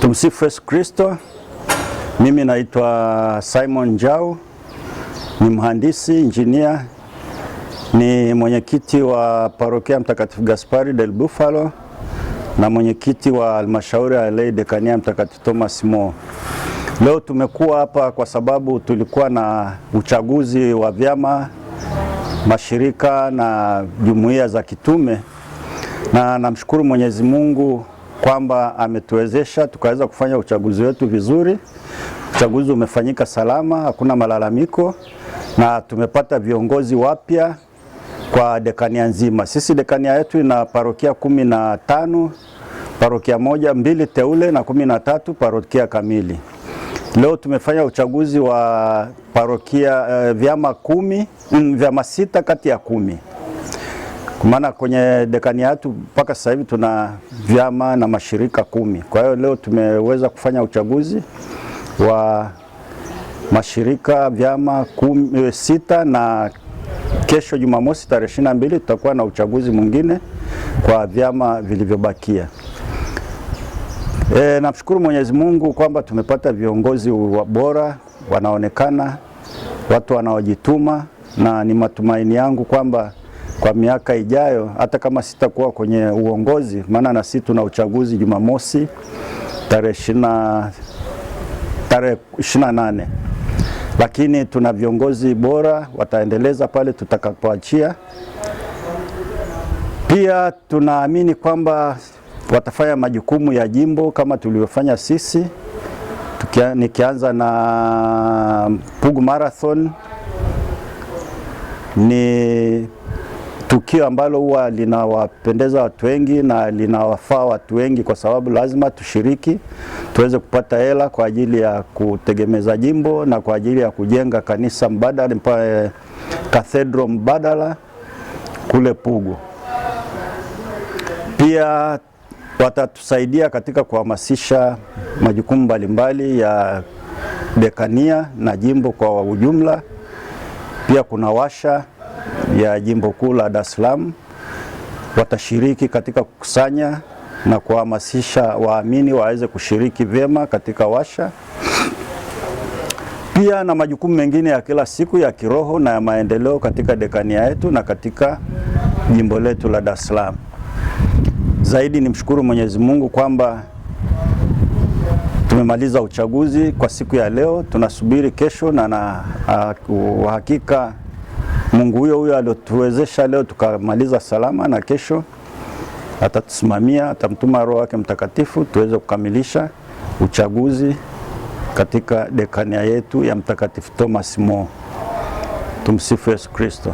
Tumsifu Yesu Kristo. Mimi naitwa Simon Njau, ni mhandisi injinia, ni mwenyekiti wa parokia Mtakatifu Gaspari del Bufalo na mwenyekiti wa halmashauri ya lei dekania Mtakatifu Thomas More. Leo tumekuwa hapa kwa sababu tulikuwa na uchaguzi wa vyama, mashirika na jumuiya za kitume, na namshukuru Mwenyezi Mungu kwamba ametuwezesha tukaweza kufanya uchaguzi wetu vizuri. Uchaguzi umefanyika salama, hakuna malalamiko, na tumepata viongozi wapya kwa dekania nzima. Sisi dekania yetu ina parokia 15, parokia mbili teule na 13 parokia kamili. Leo tumefanya uchaguzi wa parokia vyama 6 kati ya 10. Kwa maana kwenye dekania yetu mpaka sasa hivi tuna vyama na mashirika 10. Kwa hiyo leo tumeweza kufanya uchaguzi wa mashirika vyama 6, na kesho Jumamosi tarehe 22 tutakuwa na uchaguzi mwingine kwa vyama vilivyobakia. Namshukuru Mwenyezi Mungu kwamba tumepata viongozi bora, wanaonekana watu wanaojituma, na ni matumaini yangu kwamba kwa miaka ijayo hata kama sitakuwa kwenye uongozi, maana na sisi tuna uchaguzi Jumamosi tarehe 28, lakini tuna viongozi bora wataendeleza pale tutakapoachia. Pia tunaamini kwamba watafanya majukumu ya jimbo kama tulivyofanya sisi. Nikianza na Pugu Marathon, ni tukio ambalo huwa linawapendeza watu wengi na linawafaa watu wengi, kwa sababu lazima tushiriki tuweze kupata hela kwa ajili ya kutegemeza jimbo na kwa ajili ya kujenga kanisa mbadala, cathedral mbadala kule Pugu. Pia watatusaidia katika kuhamasisha majukumu mbalimbali ya dekania na jimbo kwa ujumla. Pia kuna washa ya jimbo kuu la Dar es Salaam, watashiriki katika kukusanya na kuhamasisha waamini waweze kushiriki vyema katika washa. Pia na majukumu mengine ya kila siku ya kiroho na ya maendeleo katika dekania yetu na katika jimbo letu la Dar es Salaam. Zaidi nimshukuru Mwenyezi Mungu kwamba tumemaliza uchaguzi kwa siku ya leo. Tunasubiri kesho, na uhakika Mungu huyo aliotuwezesha leo tukamaliza salama, na kesho atatusimamia, atamtuma Roho wake Mtakatifu tuweze kukamilisha uchaguzi katika dekania yetu ya Mtakatifu Thomas More. Tumsifu Yesu Kristo.